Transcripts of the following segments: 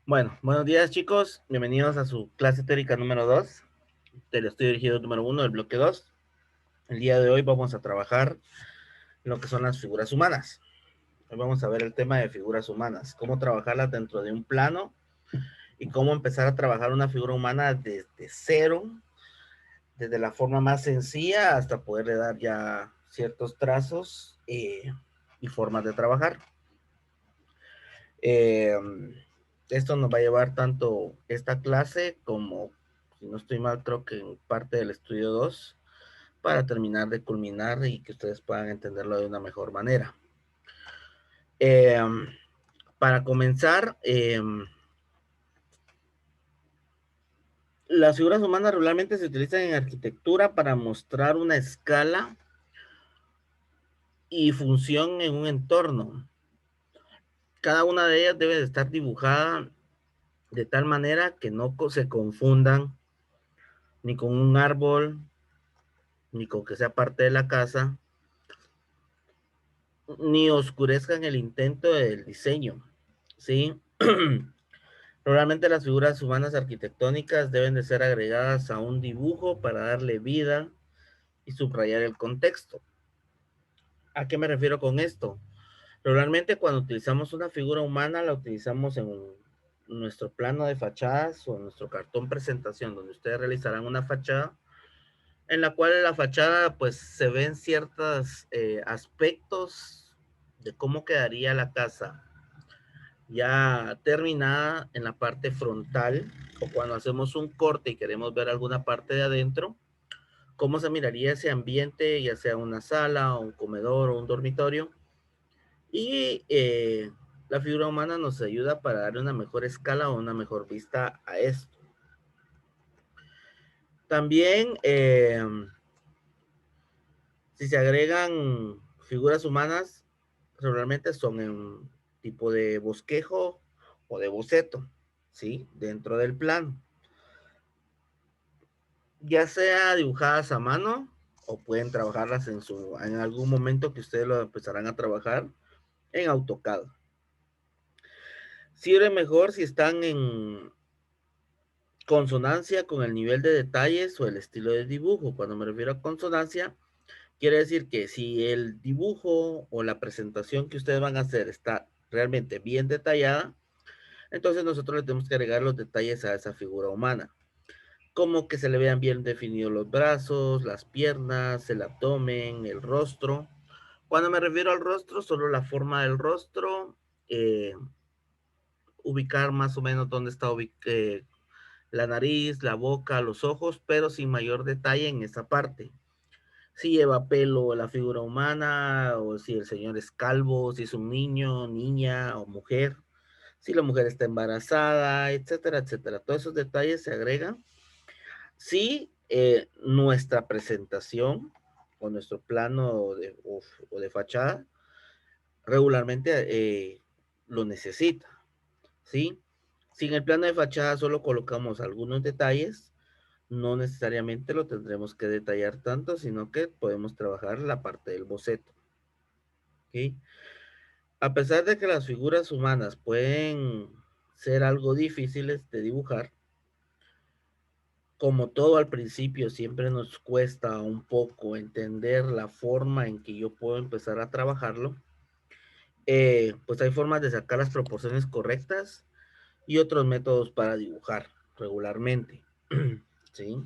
Bueno, buenos días chicos, bienvenidos a su clase teórica número 2 del estudio dirigido número 1 del bloque 2. El día de hoy vamos a trabajar en lo que son las figuras humanas. Hoy vamos a ver el tema de figuras humanas, cómo trabajarlas dentro de un plano y cómo empezar a trabajar una figura humana desde cero, desde la forma más sencilla hasta poderle dar ya ciertos trazos y formas de trabajar. Eh, Esto nos va a llevar tanto esta clase como, si no estoy mal, creo que en parte del estudio 2 para terminar de culminar y que ustedes puedan entenderlo de una mejor manera. Eh, para comenzar, las figuras humanas regularmente se utilizan en arquitectura para mostrar una escala y función en un entorno. Cada una de ellas debe de estar dibujada de tal manera que no se confundan ni con un árbol, ni con que sea parte de la casa, ni oscurezcan el intento del diseño, ¿sí? Probablemente las figuras humanas arquitectónicas deben de ser agregadas a un dibujo para darle vida y subrayar el contexto. ¿A qué me refiero con esto? Regularmente cuando utilizamos una figura humana la utilizamos en nuestro plano de fachadas o en nuestro cartón presentación, donde ustedes realizarán una fachada en la cual la fachada pues se ven ciertos aspectos de cómo quedaría la casa ya terminada en la parte frontal o cuando hacemos un corte y queremos ver alguna parte de adentro, cómo se miraría ese ambiente, ya sea una sala o un comedor o un dormitorio. Y la figura humana nos ayuda para darle una mejor escala o una mejor vista a esto. También si se agregan figuras humanas, regularmente son en tipo de bosquejo o de boceto, ¿sí? Dentro del plano. Ya sea dibujadas a mano o pueden trabajarlas en algún momento que ustedes lo empezarán a trabajar en AutoCAD. Sirve mejor si están en consonancia con el nivel de detalles o el estilo de dibujo. Cuando me refiero a consonancia, quiere decir que si el dibujo o la presentación que ustedes van a hacer está realmente bien detallada, entonces nosotros le tenemos que agregar los detalles a esa figura humana, como que se le vean bien definidos los brazos, las piernas, el abdomen, el rostro. Cuando me refiero al rostro, solo la forma del rostro, eh, ubicar más o menos dónde está la nariz, la boca, los ojos, pero sin mayor detalle en esa parte. Si lleva pelo la figura humana, o si el señor es calvo, si es un niño, niña o mujer, si la mujer está embarazada, etcétera, etcétera. Todos esos detalles se agregan. Si nuestra presentación o nuestro plano o de fachada regularmente lo necesita, ¿sí? Si en el plano de fachada solo colocamos algunos detalles, no necesariamente lo tendremos que detallar tanto, sino que podemos trabajar la parte del boceto. ¿Ok? A pesar de que las figuras humanas pueden ser algo difíciles de dibujar, como todo al principio siempre nos cuesta un poco entender la forma en que yo puedo empezar a trabajarlo, pues hay formas de sacar las proporciones correctas y otros métodos para dibujar regularmente. ¿Sí?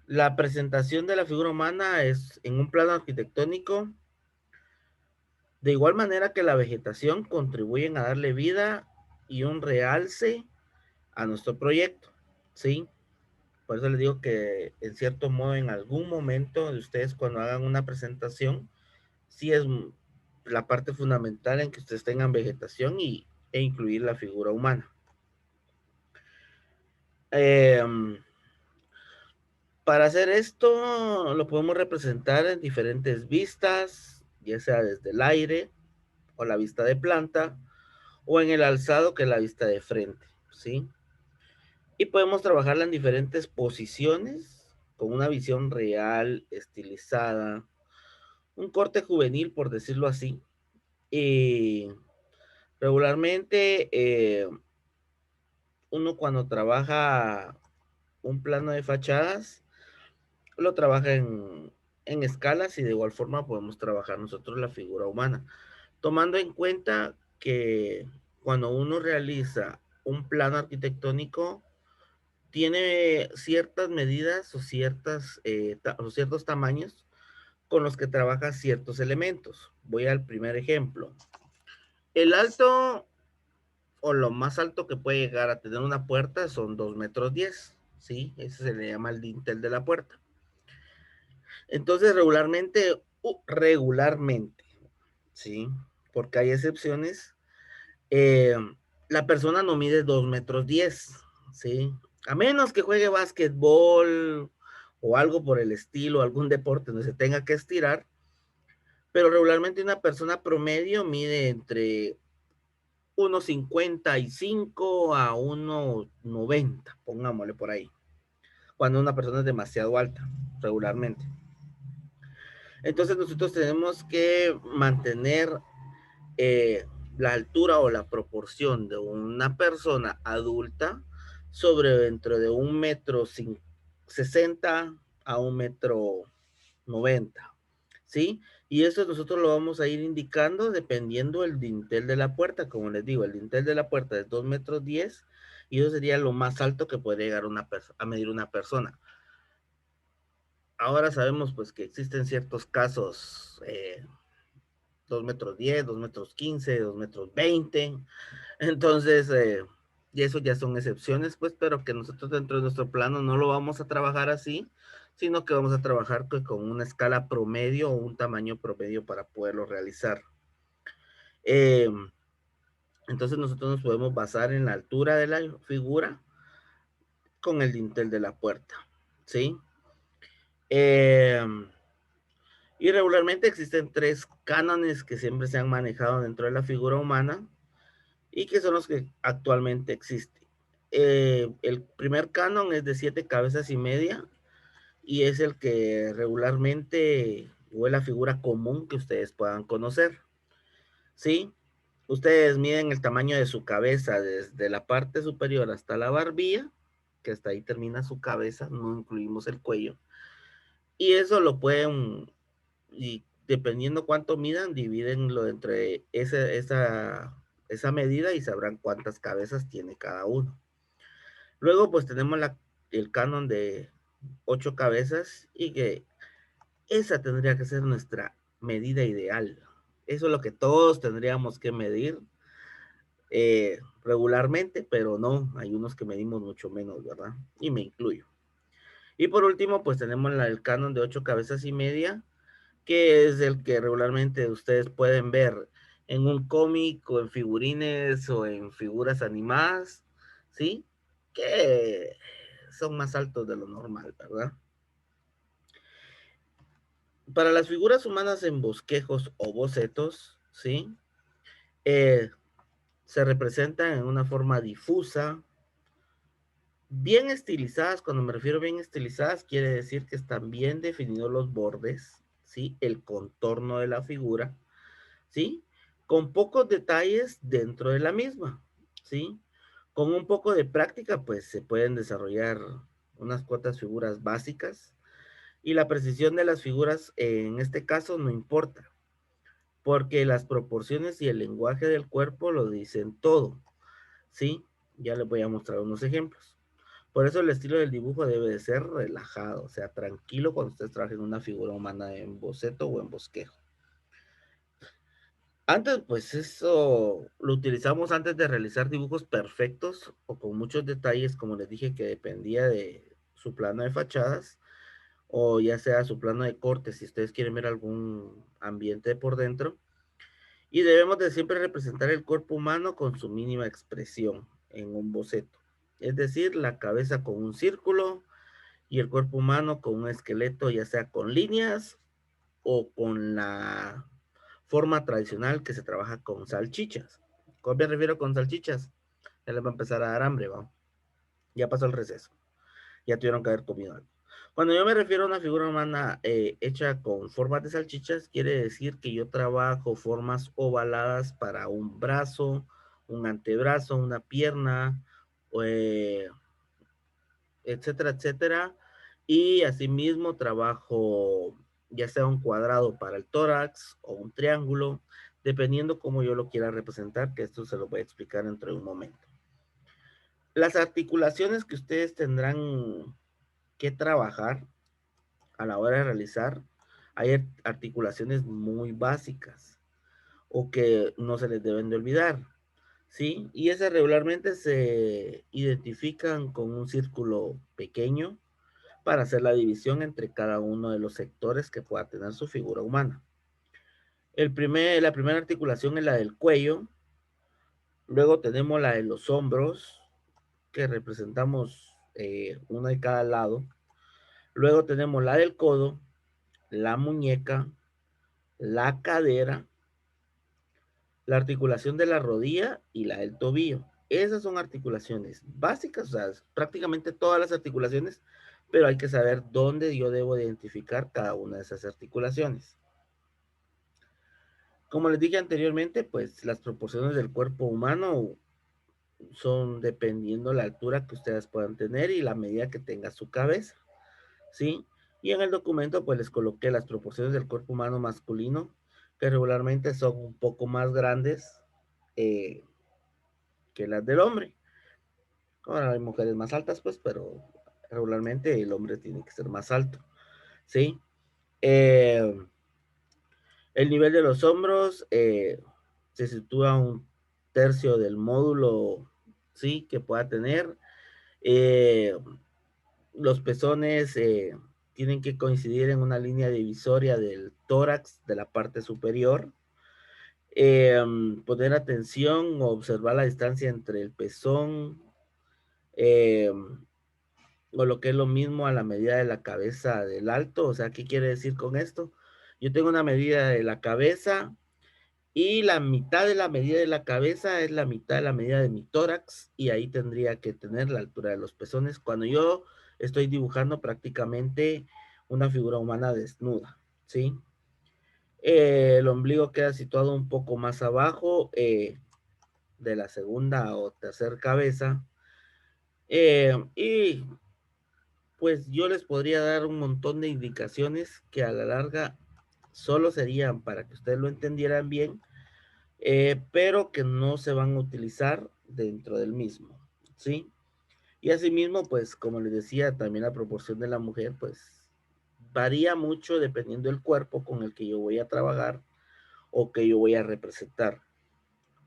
La presentación de la figura humana es en un plano arquitectónico, de igual manera que la vegetación contribuyen a darle vida y un realce a nuestro proyecto, ¿sí? Por eso les digo que en cierto modo, en algún momento de ustedes cuando hagan una presentación, sí es la parte fundamental en que ustedes tengan vegetación e incluir la figura humana. Eh, Para hacer esto, lo podemos representar en diferentes vistas, ya sea desde el aire o la vista de planta, o en el alzado, que es la vista de frente, ¿sí? Y podemos trabajarla en diferentes posiciones, con una visión real, estilizada, un corte juvenil, por decirlo así. Y regularmente uno cuando trabaja un plano de fachadas, lo trabaja en escalas y de igual forma podemos trabajar nosotros la figura humana, tomando en cuenta que cuando uno realiza un plano arquitectónico, tiene ciertas medidas o, o ciertos tamaños con los que trabaja ciertos elementos. Voy al primer ejemplo. El alto o lo más alto que puede llegar a tener una puerta son 2,10 m, ¿sí? Ese se le llama el dintel de la puerta. Entonces, regularmente, ¿sí? Porque hay excepciones, eh, la persona no mide 2,10 m, ¿sí? A menos que juegue básquetbol o algo por el estilo, algún deporte donde se tenga que estirar, pero regularmente una persona promedio mide entre 1,55 a 1,90, pongámosle por ahí, cuando una persona es demasiado alta, regularmente. Entonces nosotros tenemos que mantener eh, la altura o la proporción de una persona adulta sobre dentro de 1,60 m a 1,90 m, ¿sí? Y eso nosotros lo vamos a ir indicando dependiendo del dintel de la puerta. Como les digo, el dintel de la puerta es 2,10 m y eso sería lo más alto que puede llegar a medir una persona. Ahora sabemos pues que existen ciertos casos, 2,10 m, 2,15 m, 2,20 m. Entonces, y eso ya son excepciones, pues, pero que nosotros dentro de nuestro plano no lo vamos a trabajar así, sino que vamos a trabajar con una escala promedio o un tamaño promedio para poderlo realizar. Eh, entonces nosotros nos podemos basar en la altura de la figura con el dintel de la puerta, ¿sí? Eh, y regularmente existen tres cánones que siempre se han manejado dentro de la figura humana y que son los que actualmente existen. El primer canon es de 7,5 cabezas y es el que regularmente o es la figura común que ustedes puedan conocer, ¿sí? Ustedes miden el tamaño de su cabeza desde la parte superior hasta la barbilla, que hasta ahí termina su cabeza, no incluimos el cuello, y eso lo pueden, y dependiendo cuánto midan, divídenlo entre esa medida y sabrán cuántas cabezas tiene cada uno. Luego, pues tenemos el canon de 8 cabezas y que esa tendría que ser nuestra medida ideal. Eso es lo que todos tendríamos que medir regularmente, pero no, hay unos que medimos mucho menos, ¿verdad? Y me incluyo. Y por último, pues tenemos el canon de 8,5 cabezas, que es el que regularmente ustedes pueden ver en un cómic o en figurines o en figuras animadas, ¿sí? Que son más altos de lo normal, ¿verdad? Para las figuras humanas en bosquejos o bocetos, ¿sí? Eh, Se representan en una forma difusa, bien estilizadas. Cuando me refiero a bien estilizadas, quiere decir que están bien definidos los bordes, ¿sí? El contorno de la figura, ¿sí? Con pocos detalles dentro de la misma, ¿sí? Con un poco de práctica, pues se pueden desarrollar unas cuantas figuras básicas y la precisión de las figuras en este caso no importa, porque las proporciones y el lenguaje del cuerpo lo dicen todo, ¿sí? Ya les voy a mostrar unos ejemplos. Por eso el estilo del dibujo debe de ser relajado, o sea, tranquilo cuando ustedes trabajen una figura humana en boceto o en bosquejo. Antes, pues eso lo utilizamos antes de realizar dibujos perfectos o con muchos detalles, como les dije, que dependía de su plano de fachadas o ya sea su plano de corte, si ustedes quieren ver algún ambiente por dentro. Y debemos de siempre representar el cuerpo humano con su mínima expresión en un boceto. Es decir, la cabeza con un círculo y el cuerpo humano con un esqueleto, ya sea con líneas o con la forma tradicional que se trabaja con salchichas. ¿Cómo me refiero con salchichas? Ya les va a empezar a dar hambre, ¿va? Ya pasó el receso. Ya tuvieron que haber comido algo. Cuando yo me refiero a una figura humana hecha con formas de salchichas, quiere decir que yo trabajo formas ovaladas para un brazo, un antebrazo, una pierna etcétera, etcétera. Y asimismo trabajo ya sea un cuadrado para el tórax o un triángulo, dependiendo cómo yo lo quiera representar, que esto se lo voy a explicar dentro de un momento. Las articulaciones que ustedes tendrán que trabajar a la hora de realizar, hay articulaciones muy básicas o que no se les deben de olvidar, ¿sí? Y esas regularmente se identifican con un círculo pequeño para hacer la división entre cada uno de los sectores que pueda tener su figura humana. La primera articulación es la del cuello, luego tenemos la de los hombros, que representamos una de cada lado, luego tenemos la del codo, la muñeca, la cadera, la articulación de la rodilla y la del tobillo. Esas son articulaciones básicas, o sea, prácticamente todas las articulaciones, pero hay que saber dónde yo debo identificar cada una de esas articulaciones. Como les dije anteriormente, pues las proporciones del cuerpo humano son dependiendo la altura que ustedes puedan tener y la medida que tenga su cabeza, ¿sí? Y en el documento pues les coloqué las proporciones del cuerpo humano masculino, que regularmente son un poco más grandes eh, que las del hombre. Ahora hay mujeres más altas, pues, pero regularmente el hombre tiene que ser más alto, ¿sí? Eh, el nivel de los hombros se sitúa un tercio del módulo, ¿sí? Que pueda tener. Eh, los pezones tienen que coincidir en una línea divisoria del tórax de la parte superior. Poner atención o observar la distancia entre el pezón eh, o lo que es lo mismo a la medida de la cabeza del alto. O sea, ¿qué quiere decir con esto? Yo tengo una medida de la cabeza y la mitad de la medida de la cabeza es la mitad de la medida de mi tórax y ahí tendría que tener la altura de los pezones cuando yo estoy dibujando prácticamente una figura humana desnuda, ¿sí? El ombligo queda situado un poco más abajo de la segunda o tercera cabeza. Y pues yo les podría dar un montón de indicaciones que a la larga solo serían para que ustedes lo entendieran bien, pero que no se van a utilizar dentro del mismo, ¿sí? Y asimismo, pues como les decía, también la proporción de la mujer, pues varía mucho dependiendo del cuerpo con el que yo voy a trabajar o que yo voy a representar,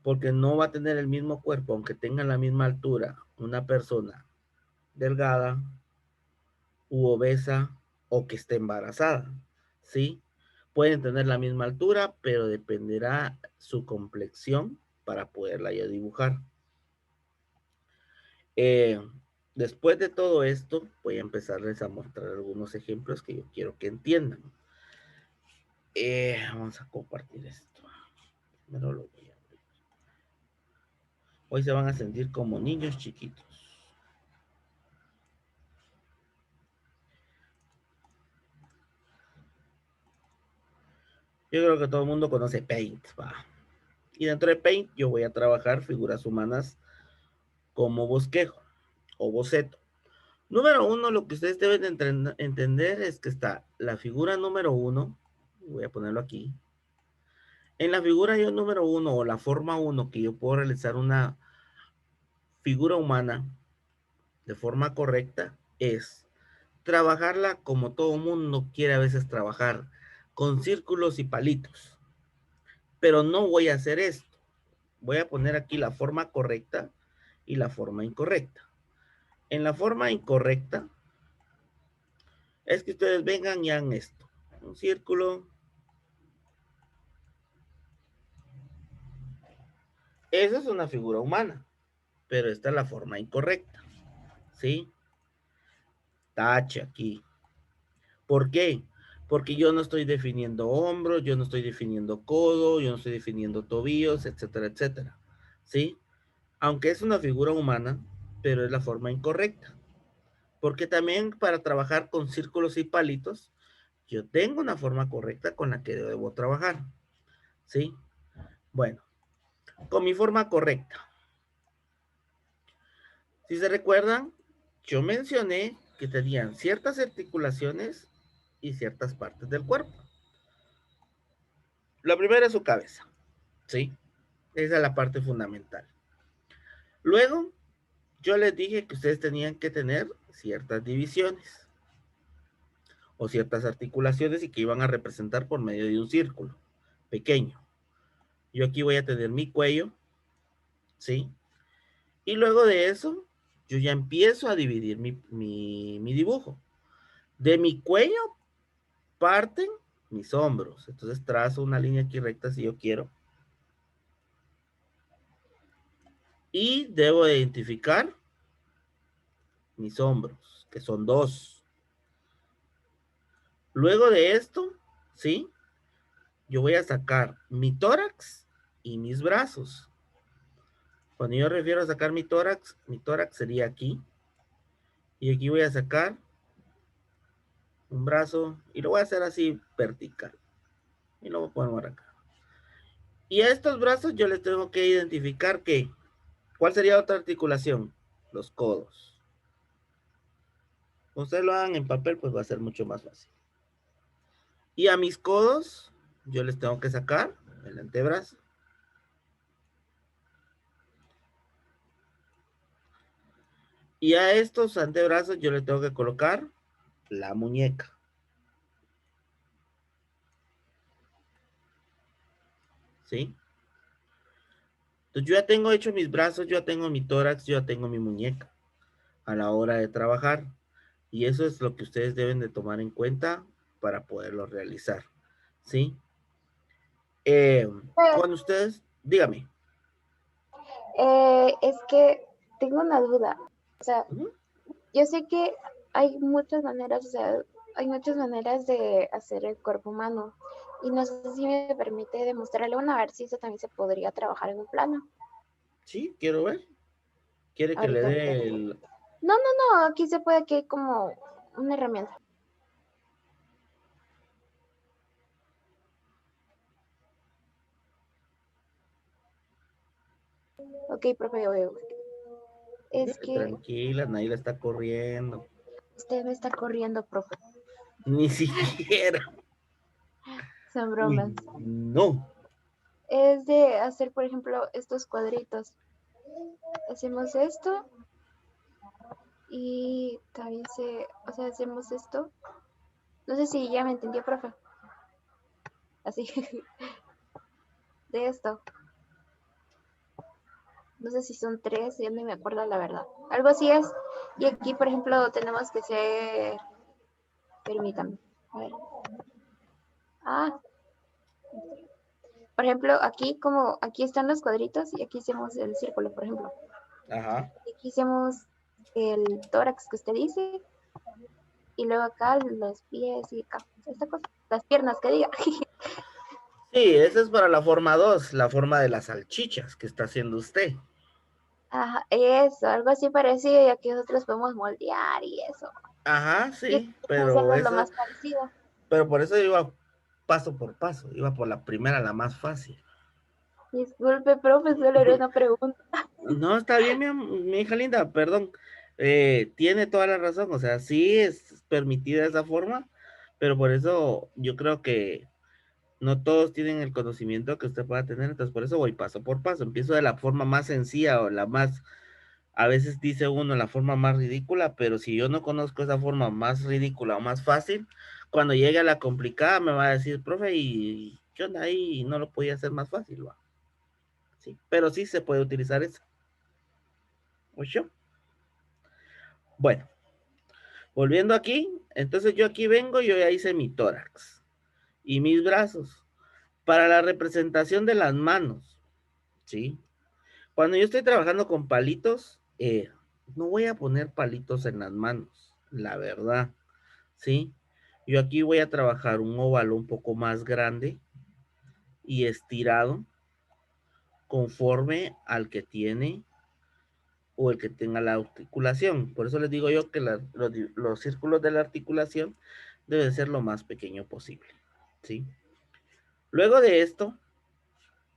porque no va a tener el mismo cuerpo, aunque tenga la misma altura, una persona delgada u obesa o que esté embarazada, ¿sí? Pueden tener la misma altura, pero dependerá su complexión para poderla ya dibujar. Eh, Después de todo esto, voy a empezarles a mostrar algunos ejemplos que yo quiero que entiendan. Vamos a compartir esto. Primero lo voy a abrir. Hoy se van a sentir como niños chiquitos. Yo creo que todo el mundo conoce Paint, va. Y dentro de Paint yo voy a trabajar figuras humanas como bosquejo o boceto. Número uno, lo que ustedes deben entender es que está la figura número uno, voy a ponerlo aquí. En la figura yo número uno o la forma uno que yo puedo realizar una figura humana de forma correcta es trabajarla como todo mundo quiere a veces trabajar, con círculos y palitos. Pero no voy a hacer esto. Voy a poner aquí la forma correcta y la forma incorrecta. En la forma incorrecta es que ustedes vengan y hagan esto. Un círculo. Esa es una figura humana, pero esta es la forma incorrecta. ¿Sí? Tache aquí. ¿Por qué? Porque yo no estoy definiendo hombros, yo no estoy definiendo codo, yo no estoy definiendo tobillos, etcétera, etcétera. ¿Sí? Aunque es una figura humana, pero es la forma incorrecta. Porque también para trabajar con círculos y palitos, yo tengo una forma correcta con la que debo trabajar. ¿Sí? Bueno, con mi forma correcta. Si se recuerdan, yo mencioné que tenían ciertas articulaciones y ciertas partes del cuerpo. La primera es su cabeza, ¿sí? Esa es la parte fundamental. Luego, yo les dije que ustedes tenían que tener ciertas divisiones o ciertas articulaciones y que iban a representar por medio de un círculo pequeño. Yo aquí voy a tener mi cuello, ¿sí? Y luego de eso, yo ya empiezo a dividir mi dibujo. De mi cuello parten mis hombros. Entonces trazo una línea aquí recta si yo quiero. Y debo identificar mis hombros, que son dos. Luego de esto, ¿sí? Yo voy a sacar mi tórax y mis brazos. Cuando yo refiero a sacar mi tórax sería aquí. Y aquí voy a sacar un brazo y lo voy a hacer así vertical. Y lo voy a poner acá. Y a estos brazos yo les tengo que identificar que, ¿cuál sería otra articulación? Los codos. Ustedes lo hagan en papel, pues va a ser mucho más fácil. Y a mis codos, yo les tengo que sacar el antebrazo. Y a estos antebrazos yo les tengo que colocar la muñeca. ¿Sí? Entonces yo ya tengo hecho mis brazos, yo ya tengo mi tórax, yo ya tengo mi muñeca a la hora de trabajar. Y eso es lo que ustedes deben de tomar en cuenta para poderlo realizar. ¿Sí? Cuando ustedes, dígame. Es que tengo una duda. O sea, Ujú. yo sé que hay muchas maneras, o sea, hay muchas maneras de hacer el cuerpo humano. Y no sé si me permite demostrarle una, a ver si eso también se podría trabajar en un plano. Sí, quiero ver. ¿Quiere que le Ahorita dé tengo. el... No, no, no, aquí se puede, aquí hay como una herramienta. Ok, profe, es que Tranquila, Naila está corriendo. usted me está corriendo, profe. Ni siquiera. Son Uy, bromas. no. Es de hacer, por ejemplo, estos cuadritos. Hacemos esto y también o sea, hacemos esto. No sé si ya me entendió, profe. Así, de esto. No sé si son tres, ya no me acuerdo la verdad. Algo así es. Y aquí, por ejemplo, tenemos que ser. Permítame. A ver. Ah, por ejemplo, aquí como aquí están los cuadritos y aquí hacemos el círculo, por ejemplo. Ajá. Y aquí hacemos el tórax que usted dice y luego acá los pies y acá, esta cosa, las piernas que diga. Sí, esa es para la forma 2, la forma de las salchichas que está haciendo usted. Ajá, eso, algo así parecido y aquí nosotros podemos moldear y eso. Ajá, Yo sí, quiero hacerlo lo más parecido. pero por eso iba paso por paso, iba por la primera, la más fácil. Disculpe, profe, solo era una pregunta. No, está bien, mi hija linda, perdón. Tiene toda la razón, o sea, sí es permitida esa forma, pero por eso yo creo que no todos tienen el conocimiento que usted pueda tener, entonces por eso voy paso por paso. Empiezo de la forma más sencilla o la más, a veces dice uno la forma más ridícula, pero si yo no conozco esa forma más ridícula o más fácil, cuando llegue a la complicada me va a decir, profe, ¿y qué onda ahí? No lo podía hacer más fácil, ¿va? Sí, pero sí se puede utilizar eso. ¿Oye? Bueno, volviendo aquí, entonces yo aquí vengo, yo ya hice mi tórax y mis brazos. Para la representación de las manos, ¿sí? Cuando yo estoy trabajando con palitos, no voy a poner palitos en las manos, la verdad, ¿sí? Yo aquí voy a trabajar un óvalo un poco más grande y estirado conforme al que tiene o el que tenga la articulación. Por eso les digo yo que los círculos de la articulación deben ser lo más pequeño posible, ¿sí? Luego de esto,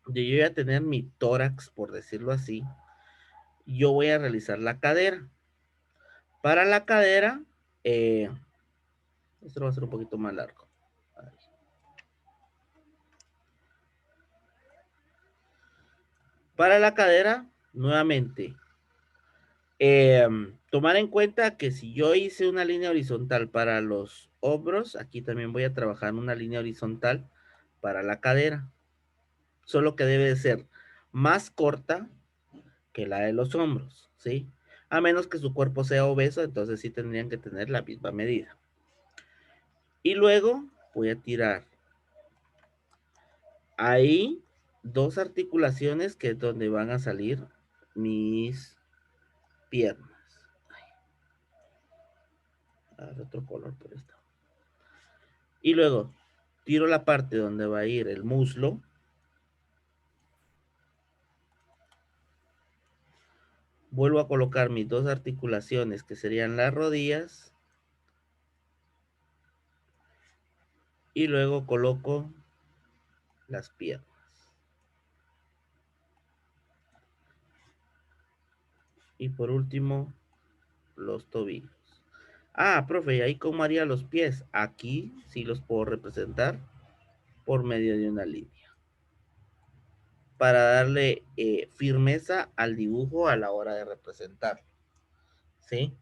de yo ya tener mi tórax, por decirlo así, yo voy a realizar la cadera. Para la cadera, esto va a ser un poquito más largo. Para la cadera, nuevamente, tomar en cuenta que si yo hice una línea horizontal para los hombros, aquí también voy a trabajar una línea horizontal para la cadera. Solo que debe de ser más corta que la de los hombros, ¿sí? A menos que su cuerpo sea obeso, entonces sí tendrían que tener la misma medida. Y luego voy a tirar ahí dos articulaciones que es donde van a salir mis piernas. Otro color por esto. Y luego tiro la parte donde va a ir el muslo. Vuelvo a colocar mis dos articulaciones que serían las rodillas. Y luego coloco las piernas. Y por último, los tobillos. Ah, profe, ¿y ahí cómo haría los pies? Aquí sí los puedo representar por medio de una línea. Para darle firmeza al dibujo a la hora de representar. ¿Sí?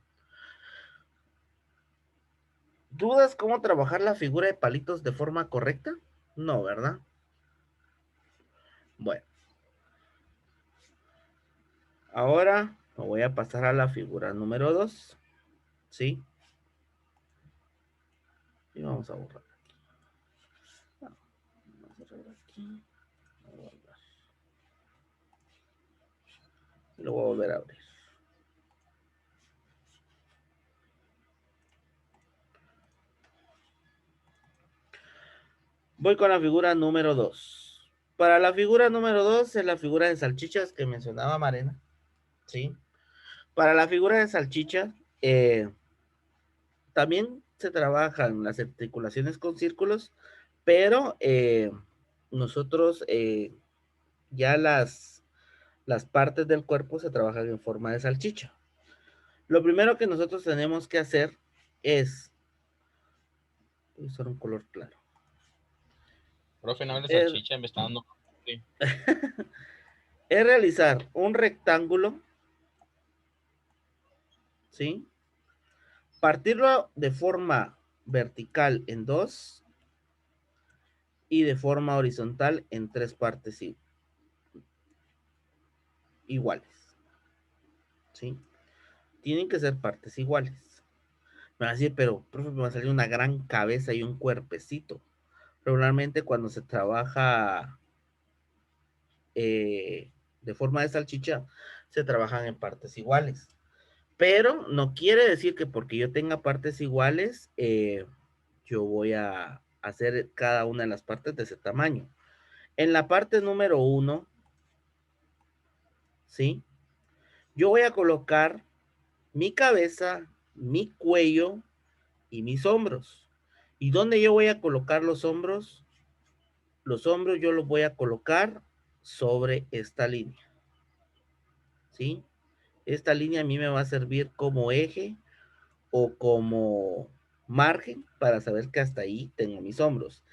¿Dudas cómo trabajar la figura de palitos de forma correcta? No, ¿verdad? Bueno. Ahora me voy a pasar a la figura número 2. ¿Sí? Y vamos a borrar aquí. Vamos a cerrar aquí. Y lo voy a volver a abrir. Voy con la figura número 2. Para la figura número 2 es la figura de salchichas que mencionaba Marena. ¿Sí? Para la figura de salchichas, también se trabajan las articulaciones con círculos, pero nosotros ya las partes del cuerpo se trabajan en forma de salchicha. Lo primero que nosotros tenemos que hacer es usar un color claro. Profe, no hable salchicha, me está dando. Sí. Es realizar un rectángulo, ¿sí? Partirlo de forma vertical en dos y de forma horizontal en tres partes iguales, ¿sí? Tienen que ser partes iguales. Me va a decir, pero, profe, me va a salir una gran cabeza y un cuerpecito. Regularmente cuando se trabaja de forma de salchicha, se trabajan en partes iguales. Pero no quiere decir que porque yo tenga partes iguales, yo voy a hacer cada una de las partes de ese tamaño. En la parte número 1, ¿sí? Yo voy a colocar mi cabeza, mi cuello y mis hombros. ¿Y dónde yo voy a colocar los hombros? Los hombros yo los voy a colocar sobre esta línea, ¿sí? Esta línea a mí me va a servir como eje o como margen para saber que hasta ahí tengo mis hombros.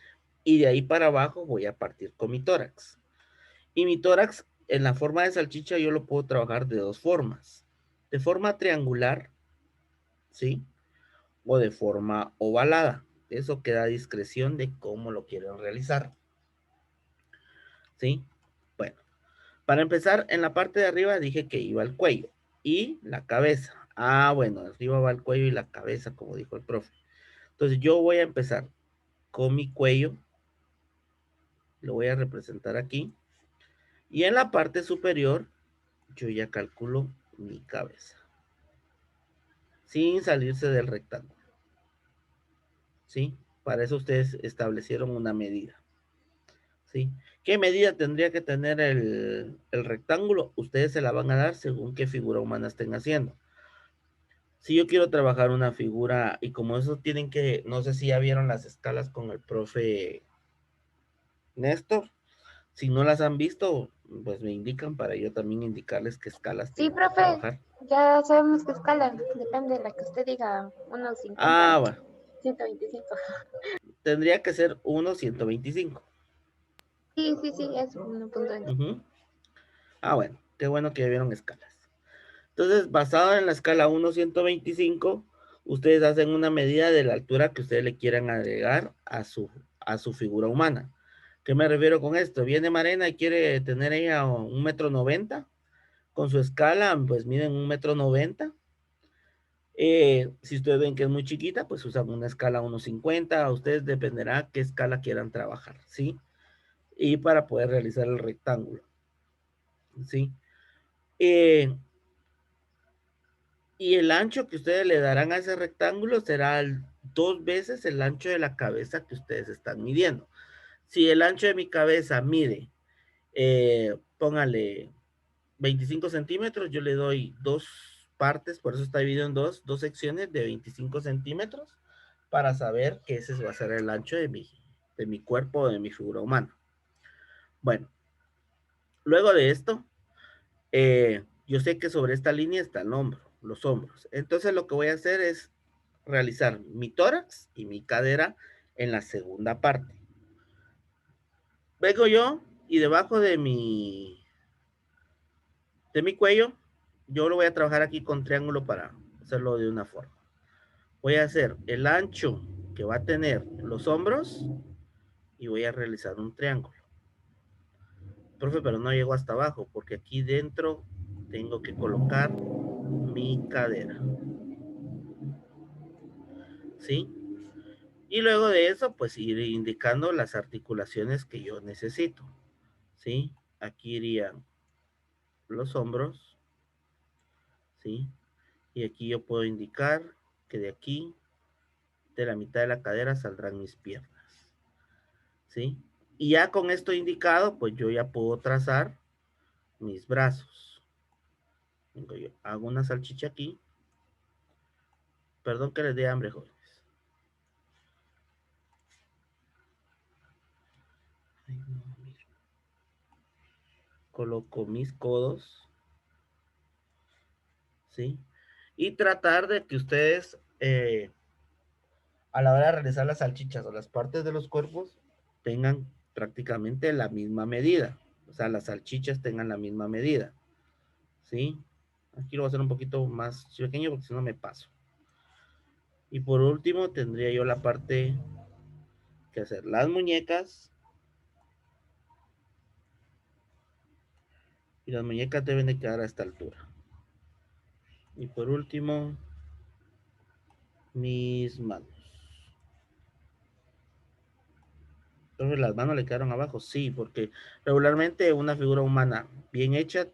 Y de ahí para abajo voy a partir con mi tórax. Y mi tórax en la forma de salchicha yo lo puedo trabajar de dos formas. De forma triangular, ¿sí? O de forma ovalada. Eso queda a discreción de cómo lo quieren realizar. ¿Sí? Bueno, para empezar, en la parte de arriba dije que iba el cuello y la cabeza. Ah, bueno, arriba va el cuello y la cabeza, como dijo el profe. Entonces yo voy a empezar con mi cuello. Lo voy a representar aquí. Y en la parte superior, yo ya calculo mi cabeza. Sin salirse del rectángulo. ¿Sí? Para eso ustedes establecieron una medida. ¿Sí? ¿Qué medida tendría que tener el rectángulo? Ustedes se la van a dar según qué figura humana estén haciendo. Si yo quiero trabajar una figura, y como eso tienen que, no sé si ya vieron las escalas con el profe Néstor, si no las han visto, pues me indican para yo también indicarles qué escalas Sí, tienen que profe, trabajar. ya sabemos qué escala, depende de la que usted diga, unos 50, Ah, bueno, 125. tendría que ser 1.125. Sí, sí, sí, es 1.20. Ujú. Ah, bueno, qué bueno que ya vieron escalas. Entonces, basado en la escala 1.125, ustedes hacen una medida de la altura que ustedes le quieran agregar a su figura humana. ¿Qué me refiero con esto? Viene Marena y quiere tener ella 1,90 m. Con su escala, pues miden 1,90 m. Si ustedes ven que es muy chiquita, pues usan una escala 1.50. A ustedes dependerá qué escala quieran trabajar, ¿sí? Y para poder realizar el rectángulo, ¿sí? Eh, y el ancho que ustedes le darán a ese rectángulo será 2 veces el ancho de la cabeza que ustedes están midiendo. Si el ancho de mi cabeza mide, póngale 25 centímetros, yo le doy 2 partes, por eso está dividido en dos secciones de 25 centímetros, para saber que ese va a ser el ancho de mi cuerpo, de mi figura humana. Bueno, luego de esto, yo sé que sobre esta línea está el hombro, los hombros. Entonces lo que voy a hacer es realizar mi tórax y mi cadera en la segunda parte. Vengo yo y debajo de mi cuello, yo lo voy a trabajar aquí con triángulo para hacerlo de una forma. Voy a hacer el ancho que va a tener los hombros y voy a realizar un triángulo. Profe, pero no llego hasta abajo porque aquí dentro tengo que colocar mi cadera. ¿Sí? Y luego de eso, pues ir indicando las articulaciones que yo necesito. ¿Sí? Aquí irían los hombros. ¿Sí? Y aquí yo puedo indicar que de aquí, de la mitad de la cadera, saldrán mis piernas. ¿Sí? Y ya con esto indicado, pues yo ya puedo trazar mis brazos. Vengo yo, hago una salchicha aquí. Perdón que les dé hambre, jóvenes. Ay, no, mira. Coloco mis codos, ¿sí? Y tratar de que ustedes, a la hora de realizar las salchichas o las partes de los cuerpos, tengan prácticamente la misma medida. O sea, las salchichas tengan la misma medida, ¿sí? Aquí lo voy a hacer un poquito más pequeño porque si no me paso. Y por último, tendría yo la parte que hacer las muñecas. Y las muñecas deben de quedar a esta altura. Y por último, mis manos. Entonces, ¿las manos le quedaron abajo? Sí, porque regularmente una figura humana bien hecha,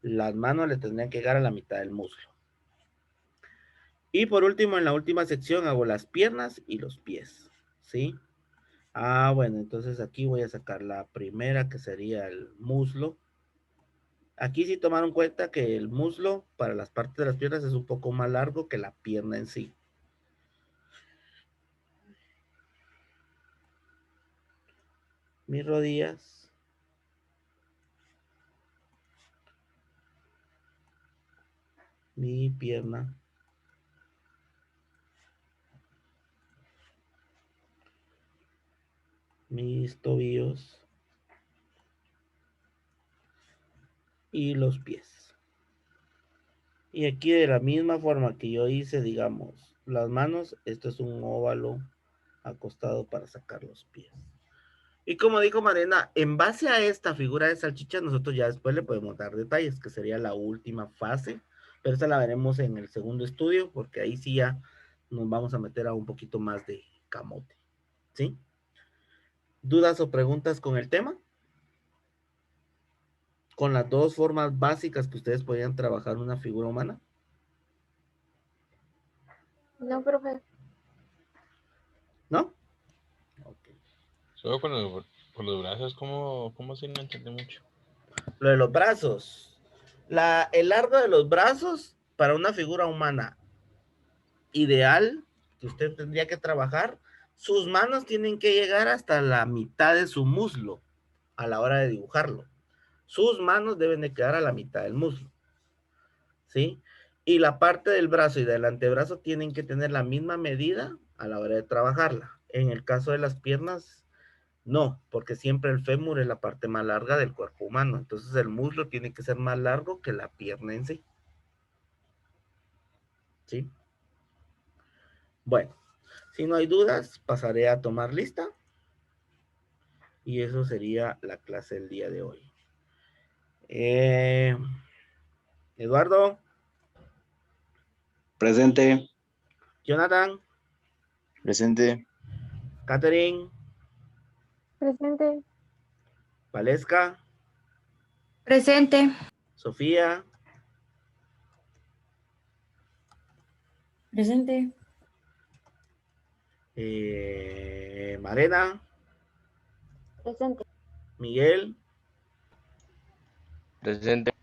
las manos le tendrían que llegar a la mitad del muslo. Y por último, en la última sección hago las piernas y los pies, ¿sí? Ah, bueno, entonces aquí voy a sacar la primera que sería el muslo. Aquí sí tomaron cuenta que el muslo para las partes de las piernas es un poco más largo que la pierna en sí. Mis rodillas. Mi pierna. Mis tobillos. Y los pies. Y aquí de la misma forma que yo hice, digamos, las manos, esto es un óvalo acostado para sacar los pies. Y como dijo Marena, en base a esta figura de salchicha, nosotros ya después le podemos dar detalles, que sería la última fase, pero esta la veremos en el segundo estudio, porque ahí sí ya nos vamos a meter a un poquito más de camote, ¿sí? ¿Dudas o preguntas con el tema? Con las dos formas básicas que ustedes podrían trabajar una figura humana. No, profe. ¿No? Ok. Solo con los brazos, ¿cómo si no entendí mucho? Lo de los brazos. El largo de los brazos para una figura humana ideal que usted tendría que trabajar, sus manos tienen que llegar hasta la mitad de su muslo a la hora de dibujarlo. Sus manos deben de quedar a la mitad del muslo, ¿sí? Y la parte del brazo y del antebrazo tienen que tener la misma medida a la hora de trabajarla. En el caso de las piernas, no, porque siempre el fémur es la parte más larga del cuerpo humano. Entonces el muslo tiene que ser más largo que la pierna en sí. ¿Sí? Bueno, si no hay dudas, pasaré a tomar lista. Y eso sería la clase del día de hoy. Eduardo. Presente. Jonathan. Presente. Catherine. Presente. Valesca. Presente. Sofía. Presente. Marena. Presente. Miguel. Presente.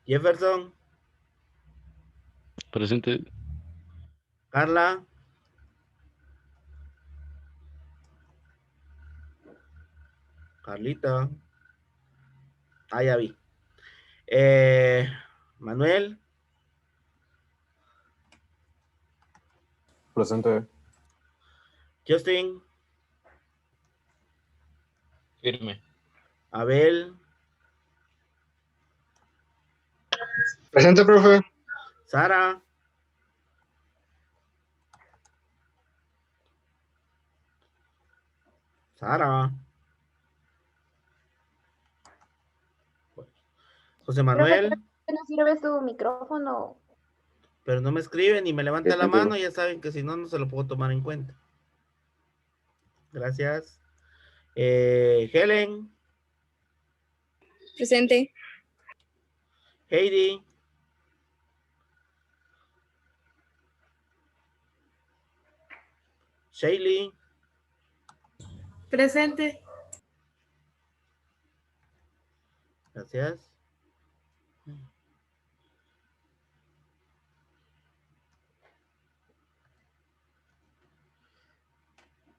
Jefferson. Presente. Carla. Carlita. Ah, ya vi. Manuel. Presente. Justin. Firme. Abel. Presente, profe. Sara. Sara. José Manuel. ¿No sirve su micrófono? Pero no me escriben ni me levanta la Presente, mano, ya saben que si no, no se lo puedo tomar en cuenta. Gracias. Helen. Presente. Heidi. Shaylee. Presente. Gracias.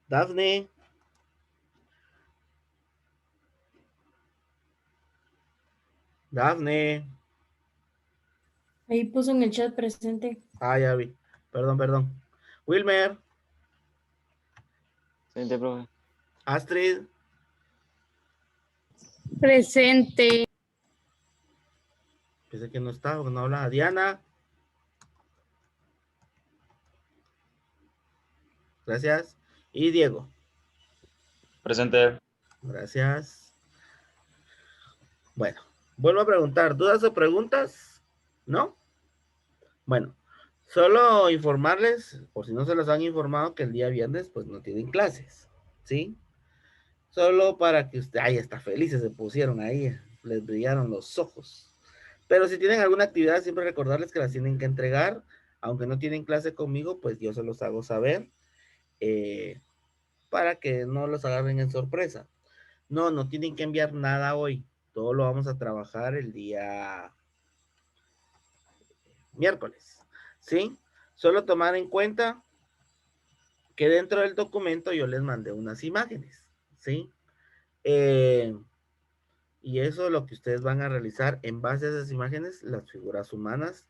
Daphne. Daphne. Ahí puso en el chat presente. Ah, ya vi. Perdón. Wilmer. Presente, profe. Astrid. Presente. Pensé que no estaba, porque no hablaba. Diana. Gracias. Y Diego. Presente. Gracias. Bueno, vuelvo a preguntar. ¿Dudas o preguntas? ¿No? Bueno, solo informarles, por si no se los han informado, que el día viernes pues no tienen clases, ¿sí? Solo para que ustedes, ay, hasta felices se pusieron ahí, les brillaron los ojos. Pero si tienen alguna actividad, siempre recordarles que las tienen que entregar, aunque no tienen clase conmigo, pues yo se los hago saber, para que no los agarren en sorpresa. No tienen que enviar nada hoy, todo lo vamos a trabajar el día miércoles, ¿sí? Solo tomar en cuenta que dentro del documento yo les mandé unas imágenes, ¿sí? Y eso es lo que ustedes van a realizar en base a esas imágenes, las figuras humanas,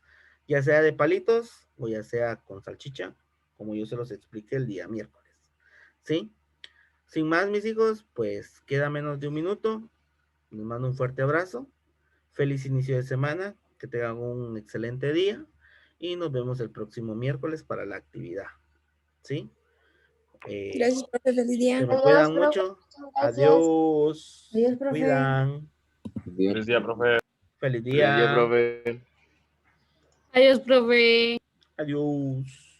ya sea de palitos o ya sea con salchicha, como yo se los expliqué el día miércoles, ¿sí? Sin más, mis hijos, pues queda menos de un minuto. Les mando un fuerte abrazo. Feliz inicio de semana, que tengan un excelente día y nos vemos el próximo miércoles para la actividad, ¿sí? Gracias, profe. Feliz día. Se me Adiós, cuidan profe. mucho. Gracias. Adiós. Adiós, profe. Cuidan. Feliz día, profe. Feliz Feliz día, día. profe. Adiós, profe. Adiós.